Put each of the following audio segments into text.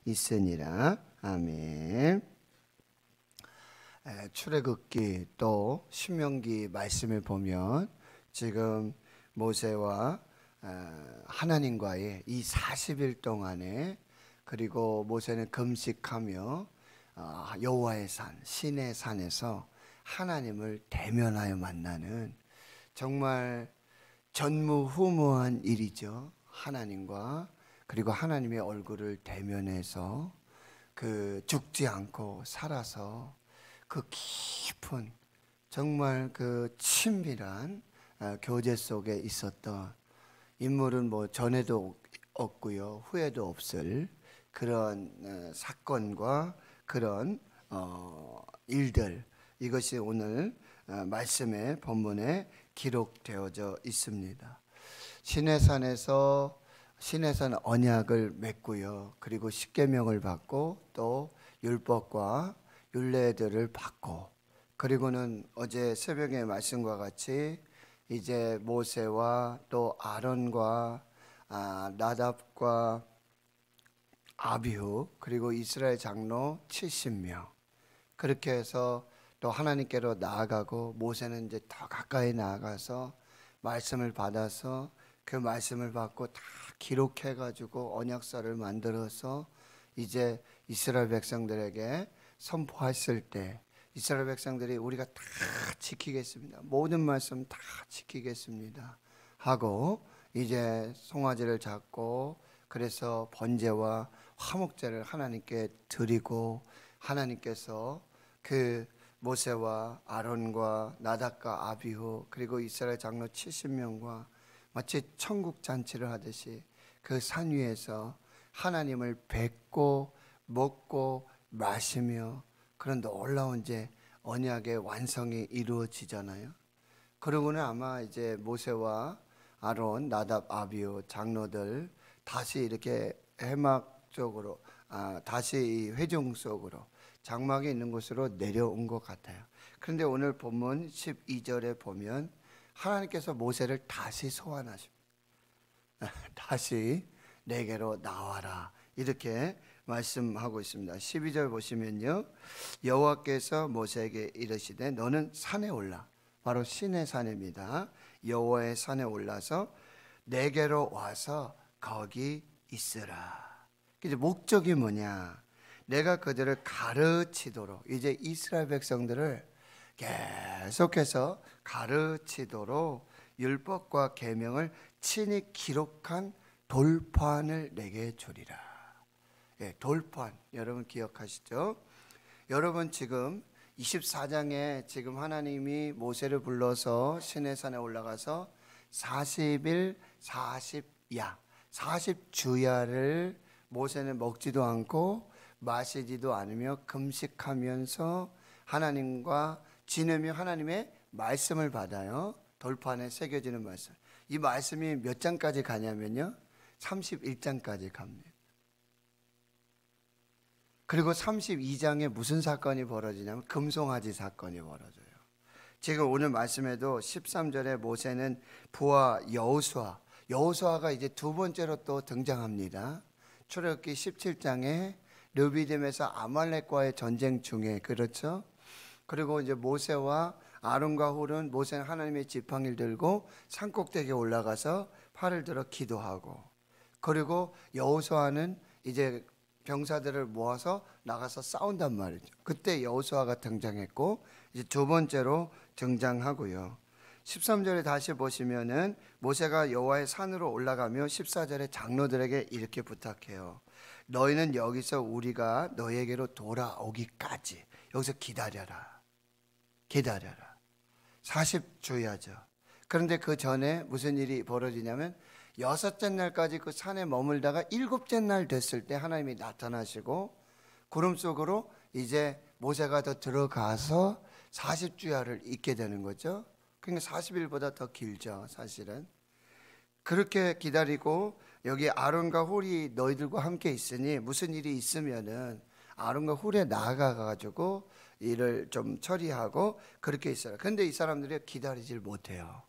있으니라. 아멘. 출애굽기 또 신명기 말씀을 보면 지금 모세와 하나님과의 이 40일 동안에, 그리고 모세는 금식하며 여호와의 산 시내 산에서 하나님을 대면하여 만나는 정말 전무후무한 일이죠. 하나님과, 그리고 하나님의 얼굴을 대면해서 그 죽지 않고 살아서 그 깊은 정말 그 친밀한 교제 속에 있었던 인물은 뭐 전에도 없고요, 후에도 없을 그런 사건과 그런 일들, 이것이 오늘 말씀의 본문에 기록되어져 있습니다. 시내산에서 시내산 언약을 맺고요, 그리고 십계명을 받고 또 율법과 율례들을 받고, 그리고는 어제 새벽의 말씀과 같이 이제 모세와 또 아론과 나답과 아비후, 그리고 이스라엘 장로 70명, 그렇게 해서 또 하나님께로 나아가고, 모세는 이제 더 가까이 나아가서 말씀을 받아서 그 말씀을 받고 다 기록해 가지고 언약서를 만들어서 이제 이스라엘 백성들에게 선포했을 때, 이스라엘 백성들이 우리가 다 지키겠습니다, 모든 말씀 다 지키겠습니다 하고 이제 송아지를 잡고, 그래서 번제와 화목제를 하나님께 드리고, 하나님께서 그 모세와 아론과 나답과 아비후, 그리고 이스라엘 장로 70명과 마치 천국 잔치를 하듯이 그 산 위에서 하나님을 뵙고 먹고 마시며 그런 놀라운 이제 언약의 완성이 이루어지잖아요. 그러고는 아마 이제 모세와 아론, 나답, 아비후 장로들 다시 이렇게 회막 쪽으로, 다시 이 회중 속으로, 장막에 있는 곳으로 내려온 것 같아요. 그런데 오늘 본문 12절에 보면 하나님께서 모세를 다시 소환하십니다. 다시 내게로 나와라, 이렇게 말씀하고 있습니다. 12절 보시면요, 여호와께서 모세에게 이르시되 너는 산에 올라, 바로 시내산입니다. 여호와의 산에 올라서 내게로 와서 거기 있으라. 이제 목적이 뭐냐? 내가 그들을 가르치도록, 이제 이스라엘 백성들을 계속해서 가르치도록 율법과 계명을 친히 기록한 돌판을 내게 주리라. 돌판, 여러분 기억하시죠? 여러분 지금 24장에 지금 하나님이 모세를 불러서 시내산에 올라가서 40일 40야 40주야를 모세는 먹지도 않고 마시지도 않으며 금식하면서 하나님과 지내며 하나님의 말씀을 받아요. 돌판에 새겨지는 말씀. 이 말씀이 몇 장까지 가냐면요, 31장까지 갑니다. 그리고 32장에 무슨 사건이 벌어지냐면 금송아지 사건이 벌어져요. 지금 오늘 말씀에도 13절에 모세는 부하 여호수아가 이제 두 번째로 또 등장합니다. 출애굽기 17장에 르비딤에서 아말렉과의 전쟁 중에, 그렇죠? 그리고 이제 모세와 아론과 훌은, 모세는 하나님의 지팡이를 들고 산꼭대기에 올라가서 팔을 들어 기도하고, 그리고 여호수아는 이제 병사들을 모아서 나가서 싸운단 말이죠. 그때 여호수아가 등장했고, 이제 두 번째로 등장하고요. 13절에 다시 보시면은 모세가 여호와의 산으로 올라가며 14절에 장로들에게 이렇게 부탁해요. 너희는 여기서 우리가 너희에게로 돌아오기까지 여기서 기다려라. 40주야죠. 그런데 그 전에 무슨 일이 벌어지냐면 여섯째 날까지 그 산에 머물다가 일곱째 날 됐을 때 하나님이 나타나시고 구름 속으로 이제 모세가 더 들어가서 40주야를 있게 되는 거죠. 그러니까 40일보다 더 길죠, 사실은. 그렇게 기다리고, 여기 아론과 훌이 너희들과 함께 있으니 무슨 일이 있으면은 아론과 훌에 나아가가지고 일을 좀 처리하고 그렇게 있어요. 그런데 이 사람들이 기다리질 못해요.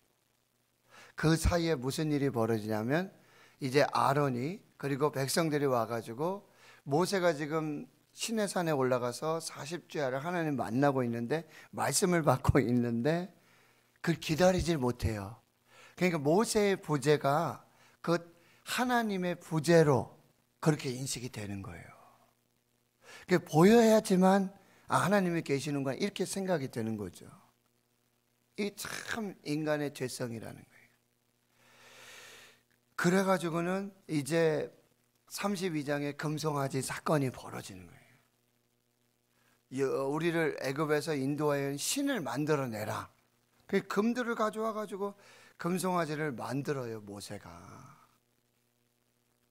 그 사이에 무슨 일이 벌어지냐면 이제 아론이, 그리고 백성들이 와가지고 모세가 지금 시내산에 올라가서 40주야를 하나님 만나고 있는데 말씀을 받고 있는데 그걸 기다리질 못해요. 그러니까 모세의 부재가 그 하나님의 부재로 그렇게 인식이 되는 거예요. 그게 보여야지만 하나님이 계시는구나 이렇게 생각이 되는 거죠. 이게 참 인간의 죄성이라는 거예요. 그래가지고는 이제 32장에 금송아지 사건이 벌어지는 거예요. 우리를 애굽에서 인도하여 신을 만들어내라. 그 금들을 가져와가지고 금송아지를 만들어요, 모세가.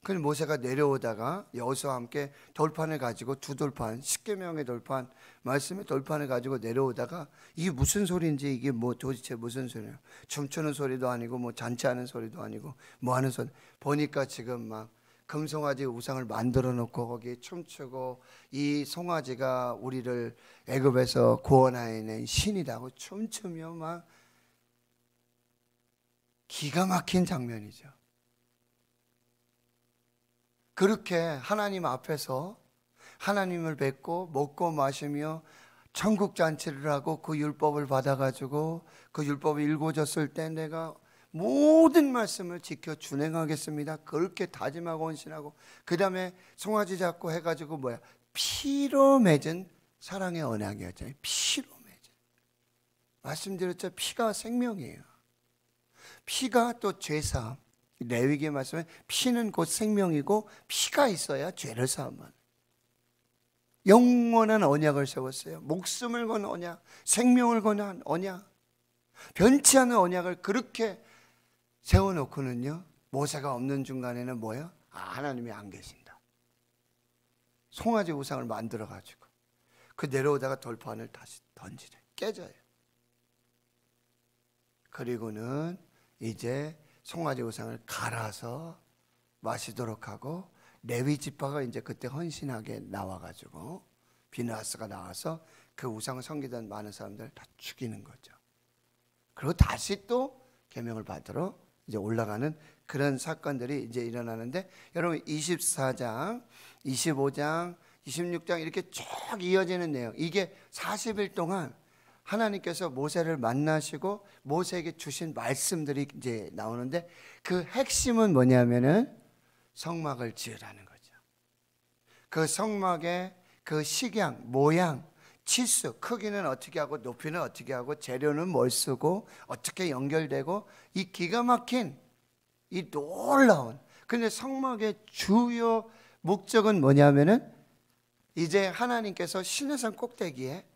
그래서 모세가 내려오다가 여호수아와 함께 돌판을 가지고 두 돌판, 십계명의 돌판, 말씀의 돌판을 가지고 내려오다가 이게 무슨 소리인지, 이게 뭐 도대체 무슨 소리야? 춤추는 소리도 아니고 뭐 잔치하는 소리도 아니고 뭐 하는 소리. 보니까 지금 막 금송아지 우상을 만들어 놓고 거기에 춤추고, 이 송아지가 우리를 애굽에서 구원하여낸 신이라고 춤추며 막 기가 막힌 장면이죠. 그렇게 하나님 앞에서 하나님을 뵙고 먹고 마시며 천국 잔치를 하고 그 율법을 받아가지고 그 율법이 일궈졌을 때 내가 모든 말씀을 지켜 준행하겠습니다. 그렇게 다짐하고 헌신하고, 그 다음에 송아지 잡고 해가지고 뭐야? 피로 맺은 사랑의 언약이었잖아요. 피로 맺은. 말씀드렸죠. 피가 생명이에요. 피가 또 죄사함. 레위기 말씀에 피는 곧 생명이고 피가 있어야 죄를 사함만. 영원한 언약을 세웠어요. 목숨을 건 언약, 생명을 건 언약, 변치 않은 언약을 그렇게 세워놓고는요, 모세가 없는 중간에는 뭐야? 하나님이 안 계신다. 송아지 우상을 만들어가지고 그 내려오다가 돌판을 다시 던지래. 깨져요. 그리고는 이제 송아지 우상을 갈아서 마시도록 하고, 레위 지파가 이제 그때 헌신하게 나와가지고 비느하스가 나와서 그 우상을 섬기던 많은 사람들을 다 죽이는 거죠. 그리고 다시 또 계명을 받으러 이제 올라가는 그런 사건들이 이제 일어나는데, 여러분 24장, 25장, 26장 이렇게 쭉 이어지는 내용, 이게 40일 동안 하나님께서 모세를 만나시고 모세에게 주신 말씀들이 이제 나오는데, 그 핵심은 뭐냐면은 성막을 지으라는 거죠. 그 성막의 그 식양, 모양, 치수, 크기는 어떻게 하고 높이는 어떻게 하고 재료는 뭘 쓰고 어떻게 연결되고, 이 기가 막힌 이 놀라운, 근데 성막의 주요 목적은 뭐냐면은 이제 하나님께서 시내산 꼭대기에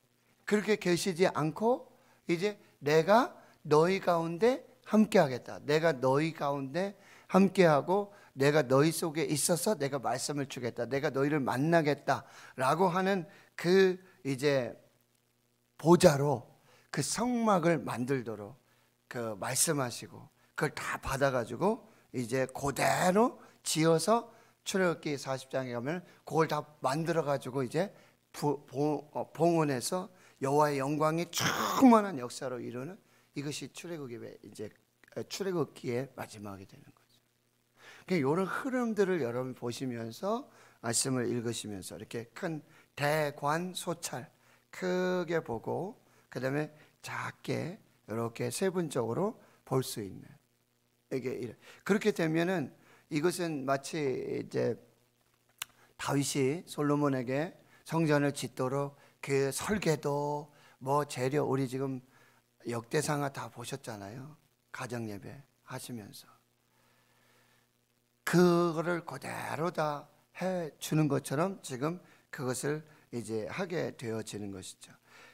그렇게 계시지 않고 이제 내가 너희 가운데 함께 하겠다. 내가 너희 가운데 함께하고 내가 너희 속에 있어서 내가 말씀을 주겠다. 내가 너희를 만나겠다 라고 하는 그 이제 보좌로 그 성막을 만들도록 그 말씀하시고, 그걸 다 받아가지고 이제 그대로 지어서 출애굽기 40장에 가면 그걸 다 만들어가지고 이제 봉헌해서 여호와의 영광이 충만한 역사로 이루는, 이것이 출애굽기의 이제 출애굽기의 마지막이 되는 거죠. 그러니까 이런 흐름들을 여러분 보시면서 말씀을 읽으시면서 이렇게 큰 대관소찰 크게 보고, 그 다음에 작게 이렇게 세분적으로 볼 수 있는, 이게 그렇게 되면은 이것은 마치 이제 다윗이 솔로몬에게 성전을 짓도록 그 설계도 뭐 재료, 우리 지금 역대상하 다 보셨잖아요. 가정예배 하시면서 그거를 그대로 다 해주는 것처럼 지금 그것을 이제 하게 되어지는 것이죠.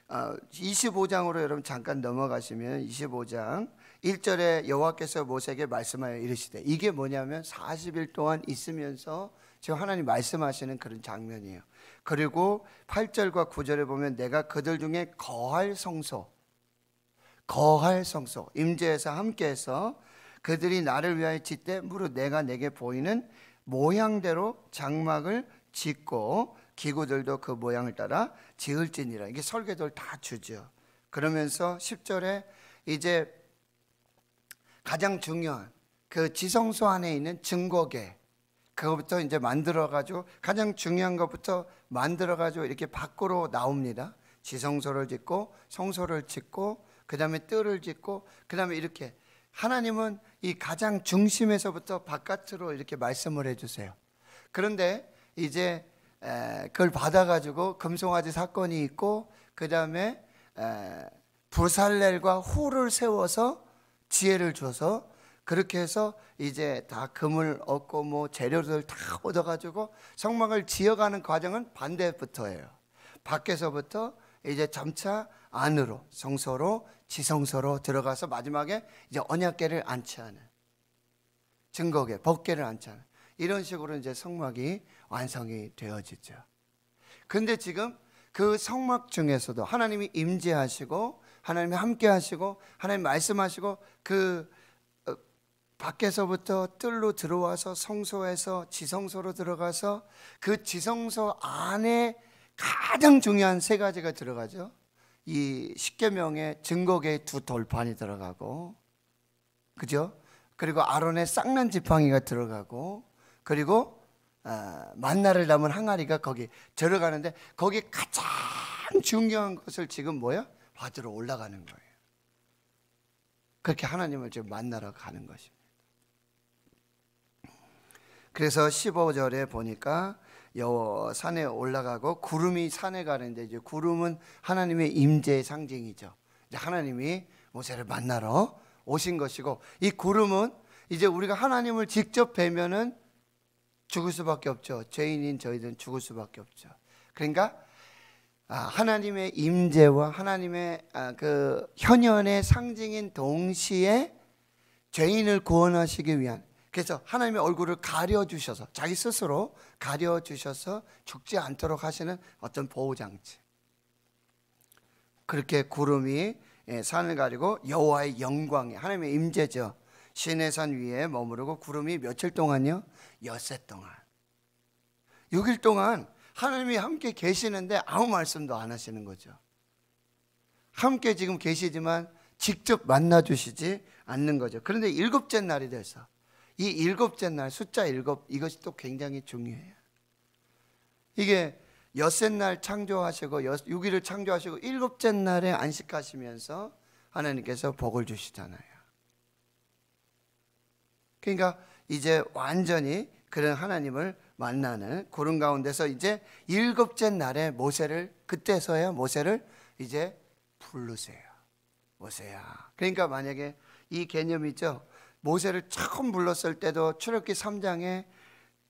25장으로 여러분 잠깐 넘어가시면 25장 1절에 여호와께서 모세에게 말씀하여 이르시되, 이게 뭐냐면 40일 동안 있으면서 지금 하나님 말씀하시는 그런 장면이에요. 그리고 8절과 9절에 보면 내가 그들 중에 거할 성소, 임재해서 함께해서 그들이 나를 위하여 짓되 무릇 내가 내게 보이는 모양대로 장막을 짓고 기구들도 그 모양을 따라 지을지니라. 이게 설계도를 다 주죠. 그러면서 10절에 이제 가장 중요한 그 지성소 안에 있는 증거계, 그거부터 이제 만들어가지고 가장 중요한 것부터 만들어가지고 이렇게 밖으로 나옵니다. 지성소를 짓고 성소를 짓고 그 다음에 뜰을 짓고 그 다음에 이렇게 하나님은 이 가장 중심에서부터 바깥으로 이렇게 말씀을 해주세요. 그런데 이제 그걸 받아가지고 금송아지 사건이 있고 그 다음에 부살렐과 후를 세워서 지혜를 줘서 그렇게 해서 이제 다 금을 얻고 뭐 재료들 다 얻어가지고 성막을 지어가는 과정은 반대부터예요. 밖에서부터 이제 점차 안으로 성소로 지성소로 들어가서 마지막에 이제 언약궤를 안치하는 증거궤 법궤를 안치하는 이런 식으로 이제 성막이 완성이 되어지죠. 근데 지금 그 성막 중에서도 하나님이 임재하시고 하나님이 함께 하시고 하나님 말씀하시고 그 밖에서부터 뜰로 들어와서 성소에서 지성소로 들어가서 그 지성소 안에 가장 중요한 세 가지가 들어가죠. 이 십계명의 증거궤의 두 돌판이 들어가고, 그죠? 그리고 아론의 쌍난 지팡이가 들어가고, 그리고 만나를 담은 항아리가 거기 들어가는데 거기 가장 중요한 것을 지금 뭐야? 받으러 올라가는 거예요. 그렇게 하나님을 지금 만나러 가는 것입니다. 그래서 15절에 보니까 산에 올라가고 구름이 산에 가는데 이제 구름은 하나님의 임재의 상징이죠. 이제 하나님이 모세를 만나러 오신 것이고 이 구름은 이제 우리가 하나님을 직접 뵈면은 죽을 수밖에 없죠. 죄인인 저희들은 죽을 수밖에 없죠. 그러니까 하나님의 임재와 하나님의 그 현현의 상징인 동시에 죄인을 구원하시기 위한 그래서 하나님의 얼굴을 가려주셔서 자기 스스로 가려주셔서 죽지 않도록 하시는 어떤 보호장치 그렇게 구름이 산을 가리고 여호와의 영광이 하나님의 임재죠. 시내산 위에 머무르고 구름이 며칠 동안요? 엿새 동안 6일 동안 하나님이 함께 계시는데 아무 말씀도 안 하시는 거죠. 함께 지금 계시지만 직접 만나 주시지 않는 거죠. 그런데 일곱째 날이 돼서 이 일곱째 날 숫자 일곱 이것이 또 굉장히 중요해요. 이게 엿새 날 창조하시고 6일을 창조하시고 일곱째 날에 안식하시면서 하나님께서 복을 주시잖아요. 그러니까 이제 완전히 그런 하나님을 만나는 구름 가운데서 이제 일곱째 날에 모세를 그때서야 모세를 이제 부르세요. 모세야. 그러니까 만약에 이 개념이죠. 모세를 처음 불렀을 때도 출애굽기 3장에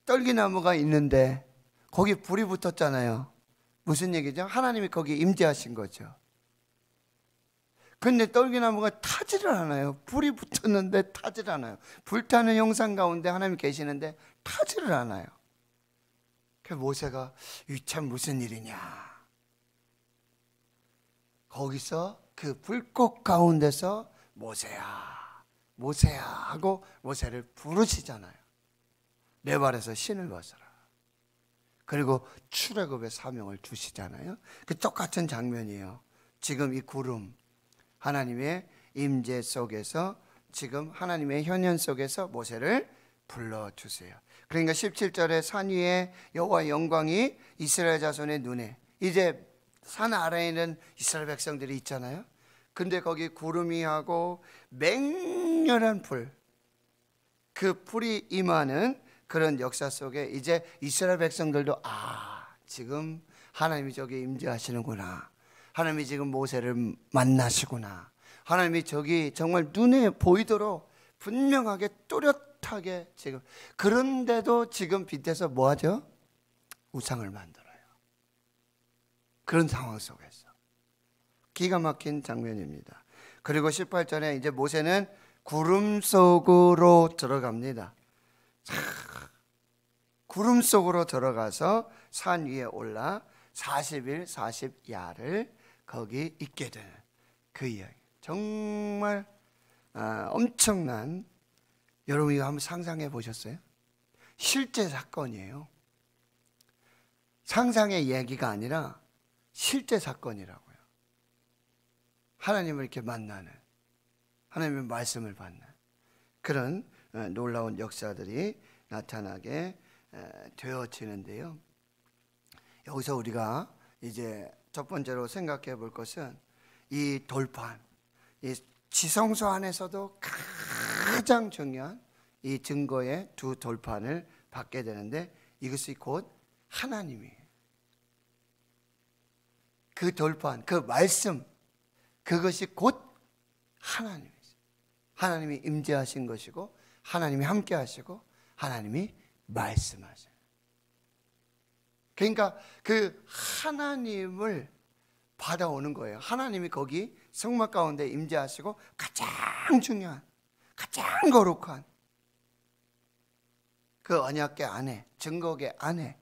떨기나무가 있는데 거기 불이 붙었잖아요. 무슨 얘기죠? 하나님이 거기 임재하신 거죠. 근데 떨기나무가 타지를 않아요. 불이 붙었는데 타지를 않아요. 불타는 형상 가운데 하나님이 계시는데 타지를 않아요. 그래서 모세가 이 참 무슨 일이냐. 거기서 그 불꽃 가운데서 모세야 모세야 하고 모세를 부르시잖아요. 내 발에서 신을 벗어라. 그리고 출애굽의 사명을 주시잖아요. 그 똑같은 장면이에요. 지금 이 구름 하나님의 임재 속에서 지금 하나님의 현현 속에서 모세를 불러주세요. 그러니까 17절에 산 위에 여호와의 영광이 이스라엘 자손의 눈에 이제 산 아래에 있는 이스라엘 백성들이 있잖아요. 근데 거기 구름이 하고 맹렬한 불, 그 불이 임하는 그런 역사 속에 이제 이스라엘 백성들도 지금 하나님이 저기 임재하시는구나. 하나님이 지금 모세를 만나시구나. 하나님이 저기 정말 눈에 보이도록 분명하게 또렷하게 지금 그런데도 지금 빛에서 뭐 하죠? 우상을 만들어요. 그런 상황 속에서 기가 막힌 장면입니다. 그리고 18절에 이제 모세는 구름 속으로 들어갑니다. 구름 속으로 들어가서 산 위에 올라 40일 40야를 거기 있게 되는 그 이야기. 정말 엄청난, 여러분 이거 한번 상상해 보셨어요? 실제 사건이에요. 상상의 얘기가 아니라 실제 사건이라고요. 하나님을 이렇게 만나는, 하나님의 말씀을 받는 그런 놀라운 역사들이 나타나게 되어지는데요. 여기서 우리가 이제 첫 번째로 생각해 볼 것은 이 돌판, 이 지성소 안에서도 가장 중요한 이 증거의 두 돌판을 받게 되는데, 이것이 곧 하나님이에요. 그 돌판, 그 말씀, 그것이 곧 하나님이죠. 하나님이 임재하신 것이고, 하나님이 함께 하시고, 하나님이 말씀하세요. 그러니까 그 하나님을 받아오는 거예요. 하나님이 거기 성막 가운데 임재하시고, 가장 중요한, 가장 거룩한 그 언약궤 안에, 증거궤 안에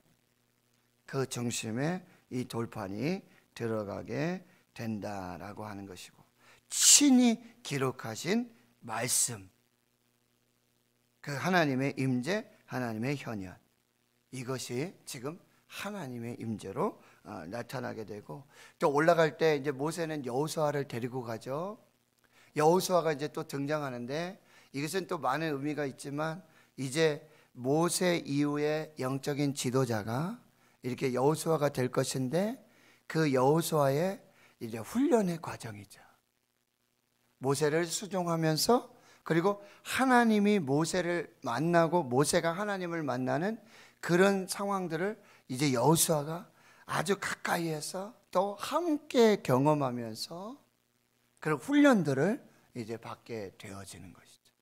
그 중심에 이 돌판이 들어가게 된다라고 하는 것이고, 친히 기록하신 말씀, 그 하나님의 임재, 하나님의 현현, 이것이 지금 하나님의 임재로 나타나게 되고, 또 올라갈 때 이제 모세는 여호수아를 데리고 가죠. 여호수아가 이제 또 등장하는데, 이것은 또 많은 의미가 있지만, 이제 모세 이후에 영적인 지도자가 이렇게 여호수아가 될 것인데, 그 여호수아의 이제 훈련의 과정이죠. 모세를 수종하면서, 그리고 하나님이 모세를 만나고 모세가 하나님을 만나는 그런 상황들을 이제 여호수아가 아주 가까이에서 또 함께 경험하면서 그런 훈련들을 이제 받게 되어지는 것이죠.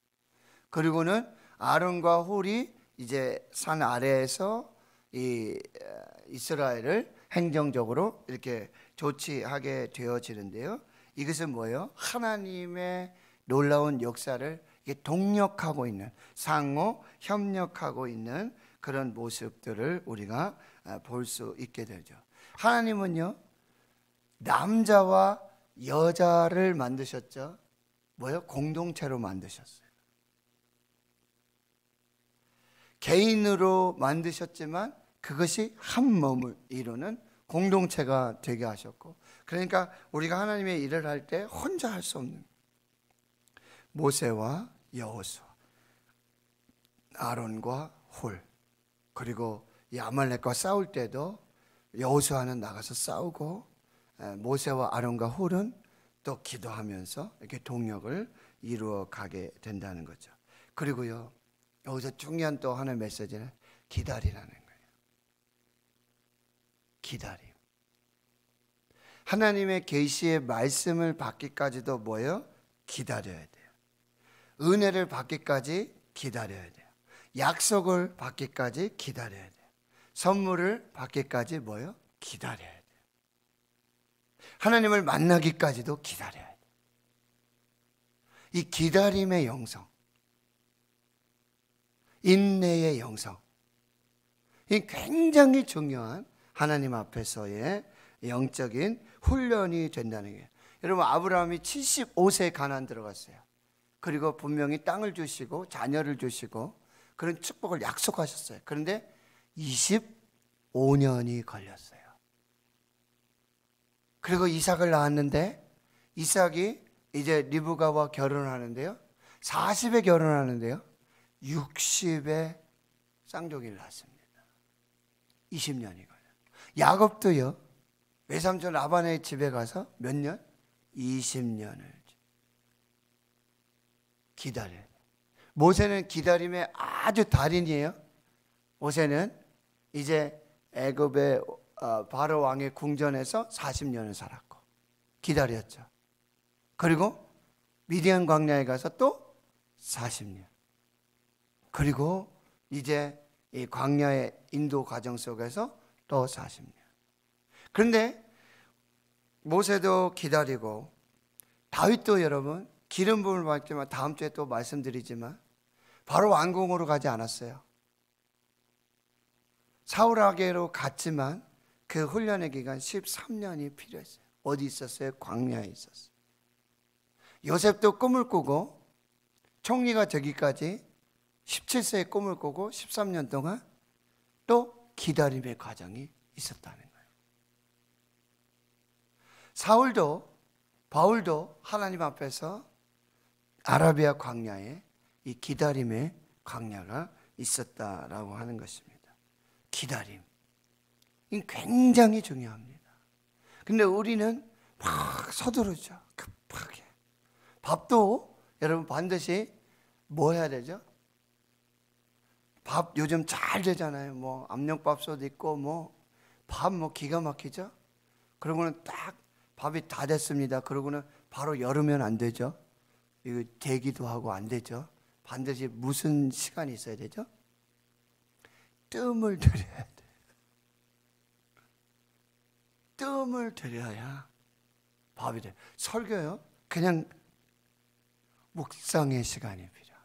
그리고는 아론과 홀이 이제 산 아래에서 이 이스라엘을 행정적으로 이렇게 조치하게 되어지는데요. 이것은 뭐예요? 하나님의 놀라운 역사를 동력하고 있는, 상호 협력하고 있는 그런 모습들을 우리가 볼 수 있게 되죠. 하나님은요, 남자와 여자를 만드셨죠. 뭐예요? 공동체로 만드셨어요. 개인으로 만드셨지만 그것이 한 몸을 이루는 공동체가 되게 하셨고, 그러니까 우리가 하나님의 일을 할 때 혼자 할 수 없는, 모세와 여호수아, 아론과 홀, 그리고 이 아말렉과 싸울 때도 여호수아는 나가서 싸우고, 모세와 아론과 홀은 또 기도하면서 이렇게 동력을 이루어 가게 된다는 거죠. 그리고요, 여기서 중요한 또 하나의 메시지는 기다리라는 거예요. 기다림. 하나님의 계시의 말씀을 받기까지도 뭐예요? 기다려야 돼요. 은혜를 받기까지 기다려야 돼요. 약속을 받기까지 기다려야 돼요. 선물을 받기까지 뭐예요? 기다려야 돼요. 하나님을 만나기까지도 기다려야 돼요. 이 기다림의 영성, 인내의 영성, 이 굉장히 중요한 하나님 앞에서의 영적인 훈련이 된다는 게, 여러분 아브라함이 75세에 가나안 들어갔어요. 그리고 분명히 땅을 주시고 자녀를 주시고 그런 축복을 약속하셨어요. 그런데 25년이 걸렸어요. 그리고 이삭을 낳았는데, 이삭이 이제 리브가와 결혼하는데요, 40에 결혼하는데요, 60에 쌍둥이를 낳습니다. 20년이 걸려요. 야곱도요, 외삼촌 라반의 집에 가서 몇 년? 20년을 기다려요. 모세는 기다림의 아주 달인이에요. 모세는 이제 애굽의 바로 왕의 궁전에서 40년을 살았고 기다렸죠. 그리고 미디안 광야에 가서 또 40년. 그리고 이제 이 광야의 인도 과정 속에서 또 40년. 그런데 모세도 기다리고, 다윗도 여러분 기름 부음을 받지만, 다음 주에 또 말씀드리지만 바로 왕궁으로 가지 않았어요. 사울에게로 갔지만 그 훈련의 기간 13년이 필요했어요. 어디 있었어요? 광야에 있었어요. 요셉도 꿈을 꾸고 총리가 되기까지 17세에 꿈을 꾸고 13년 동안 또 기다림의 과정이 있었다는 거예요. 사울도, 바울도 하나님 앞에서 아라비아 광야에 이 기다림의 광야가 있었다라고 하는 것입니다. 기다림. 이 굉장히 중요합니다. 근데 우리는 막 서두르죠. 급하게. 밥도 여러분 반드시 뭐 해야 되죠? 밥 요즘 잘 되잖아요. 뭐 압력밥솥 있고 뭐 밥 뭐 기가 막히죠. 그러고는 딱 밥이 다 됐습니다. 그러고는 바로 열으면 안 되죠. 이거 대기도 하고 안 되죠. 반드시 무슨 시간이 있어야 되죠? 뜸을 들여야 돼요. 뜸을 들여야 밥이 돼요. 설교요? 그냥 묵상의 시간이 필요해요.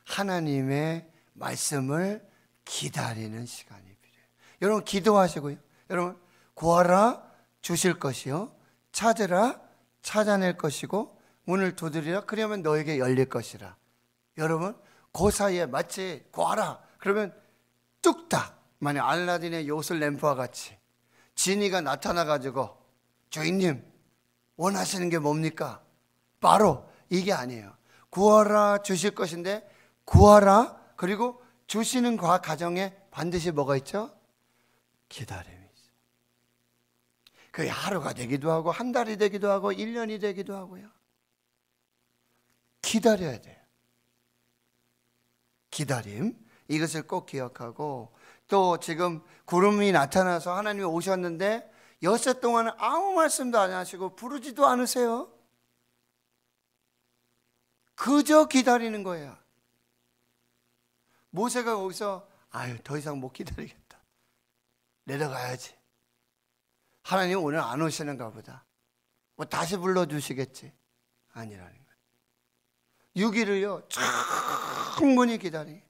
하나님의 말씀을 기다리는 시간이 필요해요. 여러분 기도하시고요. 여러분 구하라 주실 것이요 찾으라 찾아낼 것이고 문을 두드리라 그러면 너에게 열릴 것이라. 여러분 그 사이에 마치 구하라 그러면 뚝딱 만약 알라딘의 요술 램프와 같이 지니가 나타나가지고 주인님 원하시는 게 뭡니까? 바로 이게 아니에요. 구하라 주실 것인데 구하라 그리고 주시는 과정에 반드시 뭐가 있죠? 기다림이 있어요. 그게 하루가 되기도 하고 한 달이 되기도 하고 1년이 되기도 하고요. 기다려야 돼요. 기다림 이것을 꼭 기억하고 또 지금 구름이 나타나서 하나님이 오셨는데 엿새 동안은 아무 말씀도 안 하시고 부르지도 않으세요. 그저 기다리는 거예요. 모세가 거기서 아유 더 이상 못 기다리겠다. 내려가야지. 하나님 오늘 안 오시는가 보다. 뭐 다시 불러주시겠지. 아니라는 거예요. 6일을요 충분히 기다리.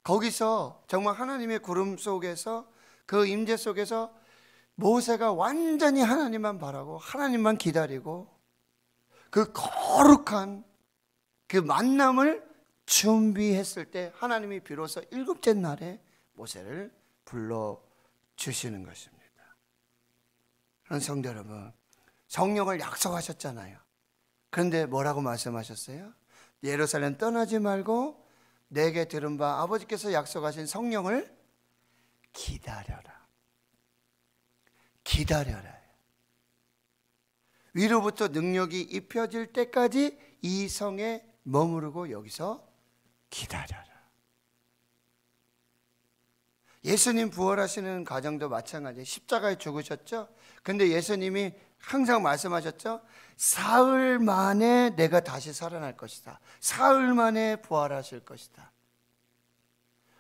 거기서 정말 하나님의 구름 속에서 그 임재 속에서 모세가 완전히 하나님만 바라고 하나님만 기다리고 그 거룩한 그 만남을 준비했을 때 하나님이 비로소 7째 날에 모세를 불러주시는 것입니다. 그런 성도 여러분 성령을 약속하셨잖아요. 그런데 뭐라고 말씀하셨어요? 예루살렘 떠나지 말고 내게 들은 바 아버지께서 약속하신 성령을 기다려라. 기다려라. 위로부터 능력이 입혀질 때까지 이 성에 머무르고 여기서 기다려라. 예수님 부활하시는 과정도 마찬가지예요. 십자가에 죽으셨죠? 근데 예수님이 항상 말씀하셨죠? 사흘 만에 내가 다시 살아날 것이다. 사흘 만에 부활하실 것이다.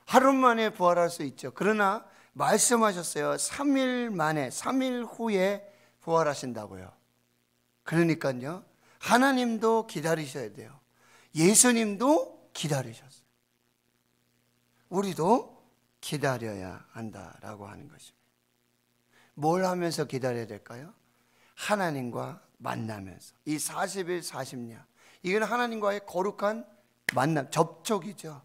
하루 만에 부활할 수 있죠. 그러나 말씀하셨어요. 3일 만에 3일 후에 부활하신다고요. 그러니까요 하나님도 기다리셔야 돼요. 예수님도 기다리셨어요. 우리도 기다려야 한다라고 하는 것입니다. 뭘 하면서 기다려야 될까요? 하나님과 만나면서 이 40일 40년 이건 하나님과의 거룩한 만남 접촉이죠.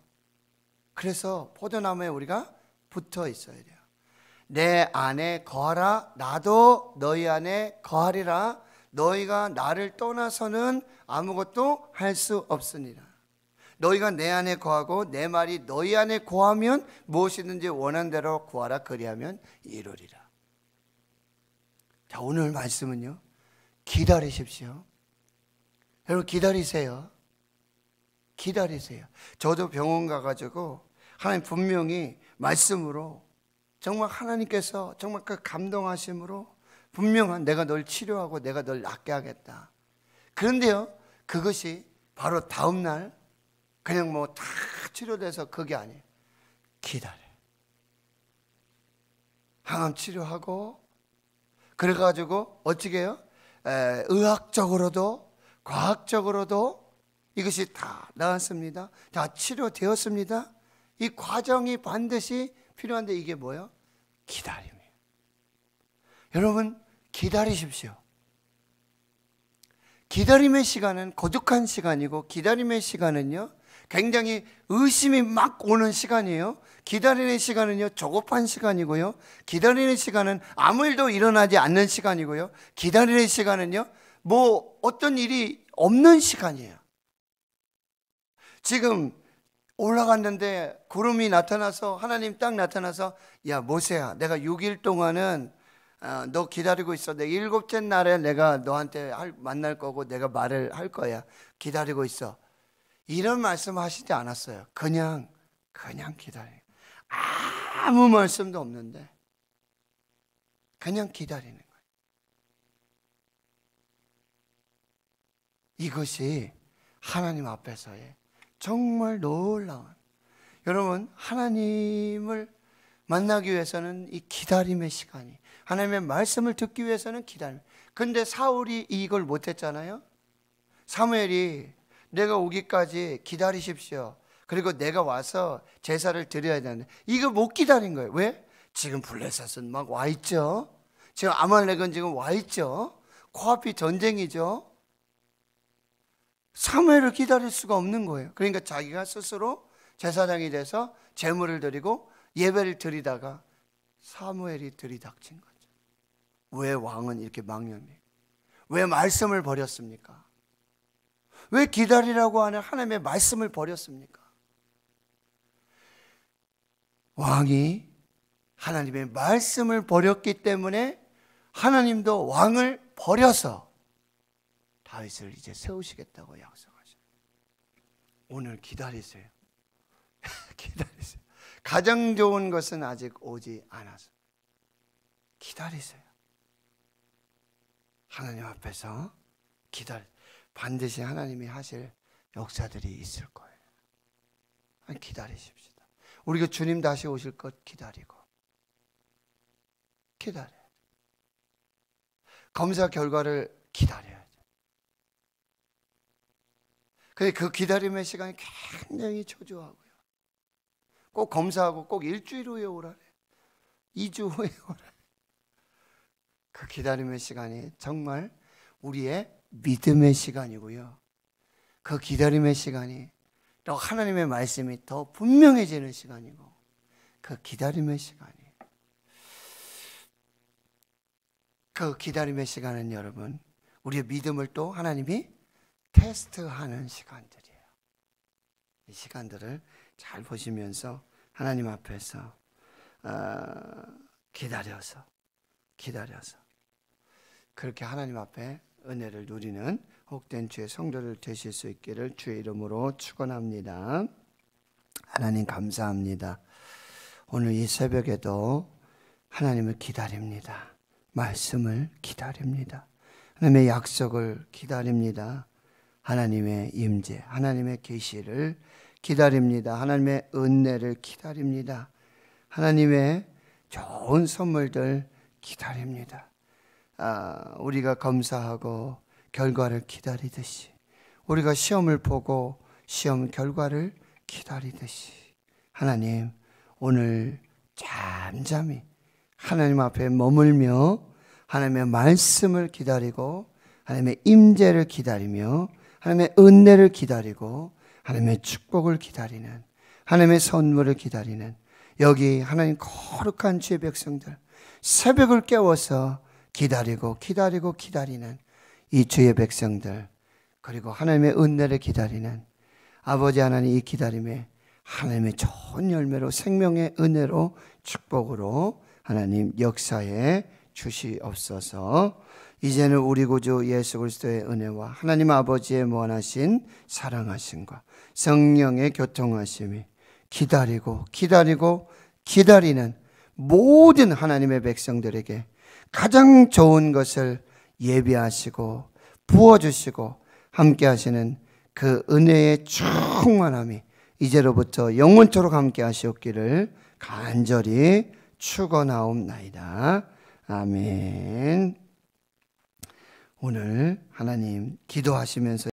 그래서 포도나무에 우리가 붙어 있어야 돼요. 내 안에 거하라 나도 너희 안에 거하리라. 너희가 나를 떠나서는 아무것도 할 수 없으니라. 너희가 내 안에 거하고 내 말이 너희 안에 거하면 무엇이든지 원하는 대로 구하라. 그리하면 이루리라. 자, 오늘 말씀은요 기다리십시오. 여러분 기다리세요. 기다리세요. 저도 병원 가가지고 하나님 분명히 말씀으로 정말 하나님께서 정말 그 감동하심으로 분명한 내가 널 치료하고 내가 널 낫게 하겠다. 그런데요 그것이 바로 다음날 그냥 뭐 다 치료돼서 그게 아니에요. 기다려. 항암 치료하고 그래가지고 어떻게 해요? 의학적으로도 과학적으로도 이것이 다 나았습니다. 다 치료되었습니다. 이 과정이 반드시 필요한데 이게 뭐예요? 기다림이에요. 여러분 기다리십시오. 기다림의 시간은 고독한 시간이고 기다림의 시간은요 굉장히 의심이 막 오는 시간이에요. 기다리는 시간은요 조급한 시간이고요. 기다리는 시간은 아무 일도 일어나지 않는 시간이고요. 기다리는 시간은요 뭐 어떤 일이 없는 시간이에요. 지금 올라갔는데 구름이 나타나서 하나님 딱 나타나서 야 모세야, 내가 6일 동안은 너 기다리고 있어. 내 7째 날에 내가 너한테 만날 거고 내가 말을 할 거야. 기다리고 있어. 이런 말씀 하시지 않았어요. 그냥 기다려. 아무 말씀도 없는데 그냥 기다리는 거예요. 이것이 하나님 앞에서의 정말 놀라운, 여러분 하나님을 만나기 위해서는 이 기다림의 시간이, 하나님의 말씀을 듣기 위해서는 기다림. 근데 사울이 이걸 못했잖아요. 사무엘이 내가 오기까지 기다리십시오, 그리고 내가 와서 제사를 드려야 되는데 이걸 못 기다린 거예요. 왜? 지금 블레셋은 막 와 있죠. 지금 아말렉은 지금 와 있죠. 코앞이 전쟁이죠. 사무엘을 기다릴 수가 없는 거예요. 그러니까 자기가 스스로 제사장이 돼서 제물을 드리고 예배를 드리다가 사무엘이 들이닥친 거죠. 왜 왕은 이렇게 망령해요? 왜 말씀을 버렸습니까? 왜 기다리라고 하는 하나님의 말씀을 버렸습니까? 왕이 하나님의 말씀을 버렸기 때문에 하나님도 왕을 버려서 다윗을 이제 세우시겠다고 약속하셔요. 오늘 기다리세요. 기다리세요. 가장 좋은 것은 아직 오지 않아서 기다리세요. 하나님 앞에서 반드시 하나님이 하실 역사들이 있을 거예요. 기다리십시다. 우리가 주님 다시 오실 것 기다리고 기다려요. 검사 결과를 기다려야죠. 근데 그 기다림의 시간이 굉장히 초조하고요. 꼭 검사하고 꼭 일주일 후에 오라래. 2주 후에 오라래. 그 기다림의 시간이 정말 우리의 믿음의 시간이고요. 그 기다림의 시간이 또 하나님의 말씀이 더 분명해지는 시간이고, 그 기다림의 시간이, 그 기다림의 시간은 여러분 우리의 믿음을 또 하나님이 테스트하는 시간들이에요. 이 시간들을 잘 보시면서 하나님 앞에서 기다려서 그렇게 하나님 앞에 은혜를 누리는 복된 주의 성도들 되실 수 있기를 주의 이름으로 축원합니다. 하나님 감사합니다. 오늘 이 새벽에도 하나님을 기다립니다. 말씀을 기다립니다. 하나님의 약속을 기다립니다. 하나님의 임재, 하나님의 계시를 기다립니다. 하나님의 은혜를 기다립니다. 하나님의 좋은 선물들 기다립니다. 우리가 검사하고 결과를 기다리듯이, 우리가 시험을 보고 시험 결과를 기다리듯이, 하나님 오늘 잠잠히 하나님 앞에 머물며 하나님의 말씀을 기다리고 하나님의 임재를 기다리며 하나님의 은혜를 기다리고 하나님의 축복을 기다리는, 하나님의 선물을 기다리는 여기 하나님 거룩한 주의 백성들, 새벽을 깨워서 기다리고 기다리는 이 주의 백성들, 그리고 하나님의 은혜를 기다리는 아버지 하나님, 이 기다림에 하나님의 좋은 열매로, 생명의 은혜로, 축복으로 하나님 역사에 주시옵소서. 이제는 우리 구주 예수 그리스도의 은혜와 하나님 아버지의 무한하신 사랑하심과 성령의 교통하심이 기다리는 모든 하나님의 백성들에게 가장 좋은 것을 예비하시고 부어주시고 함께 하시는 그 은혜의 충만함이 이제로부터 영원토록 함께 하시옵기를 간절히 축원하옵나이다. 아멘. 오늘 하나님 기도하시면서